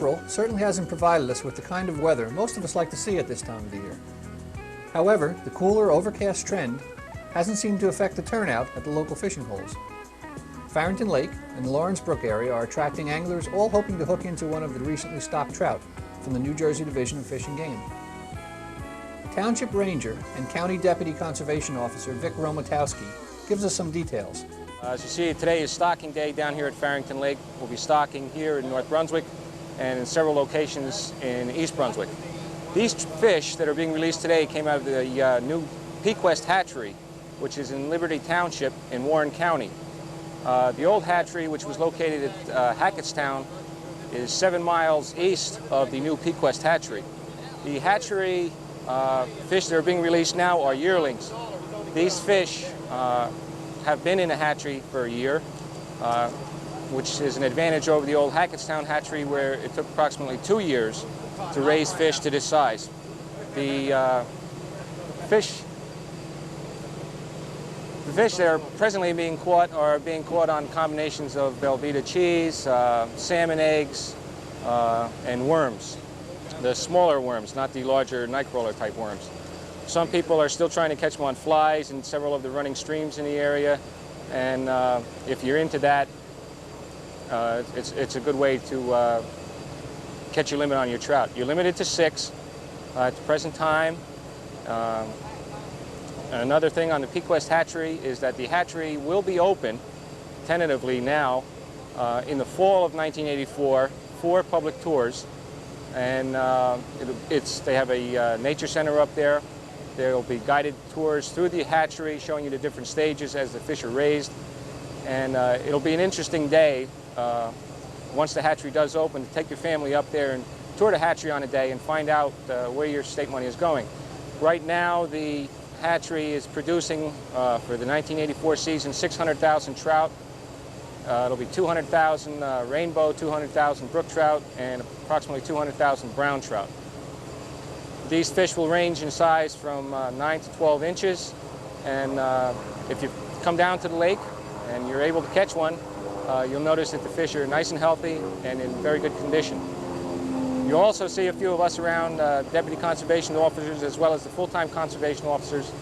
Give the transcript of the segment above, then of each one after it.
April certainly hasn't provided us with the kind of weather most of us like to see at this time of the year. However, the cooler, overcast trend hasn't seemed to affect the turnout at the local fishing holes. Farrington Lake and the Lawrence Brook area are attracting anglers all hoping to hook into one of the recently stocked trout from the New Jersey Division of Fish and Game. Township Ranger and County Deputy Conservation Officer Vic Romotowski gives us some details. As you see, today is stocking day down here at Farrington Lake. We'll be stocking here in North Brunswick and in several locations in East Brunswick. These fish that are being released today came out of the new Peak West hatchery, which is in Liberty Township in Warren County. The old hatchery, which was located at Hackettstown, is 7 miles east of the new Peak West hatchery. The hatchery fish that are being released now are yearlings. These fish have been in a hatchery for a year, which is an advantage over the old Hackettstown hatchery where it took approximately 2 years to raise fish to this size. The fish that are presently being caught are being caught on combinations of Velveeta cheese, salmon eggs, and worms. The smaller worms, not the larger nightcrawler type worms. Some people are still trying to catch them on flies in several of the running streams in the area, and if you're into that, it's a good way to catch your limit on your trout. You're limited to 6 at the present time. Another thing on the Peak West hatchery is that the hatchery will be open tentatively now in the fall of 1984 for public tours, and they have a nature center up there. There will be guided tours through the hatchery showing you the different stages as the fish are raised, and it'll be an interesting day once the hatchery does open to take your family up there and tour the hatchery on a day and find out where your state money is going. Right now the hatchery is producing for the 1984 season 600,000 trout. It'll be 200,000 rainbow, 200,000 brook trout, and approximately 200,000 brown trout. These fish will range in size from 9 to 12 inches, and if you come down to the lake and you're able to catch one, you'll notice that the fish are nice and healthy and in very good condition. You'll also see a few of us around, deputy conservation officers as well as the full-time conservation officers.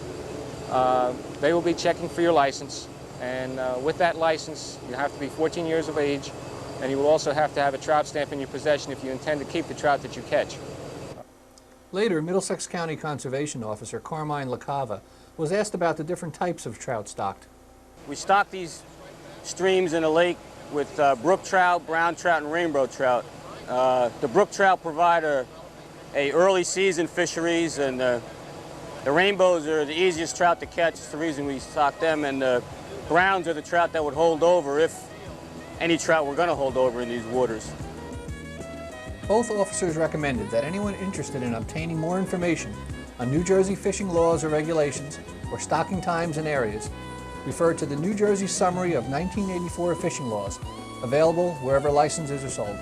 They will be checking for your license, and with that license you have to be 14 years of age, and you will also have to have a trout stamp in your possession if you intend to keep the trout that you catch. Later, Middlesex County Conservation Officer Carmine LaCava was asked about the different types of trout stocked. We stock these streams in the lake with brook trout, brown trout, and rainbow trout. The brook trout provide a early season fisheries, and the rainbows are the easiest trout to catch. It's the reason we stock them, and the browns are the trout that would hold over if any trout were going to hold over in these waters. Both officers recommended that anyone interested in obtaining more information on New Jersey fishing laws or regulations or stocking times and areas refer to the New Jersey Summary of 1984 Fishing Laws, available wherever licenses are sold.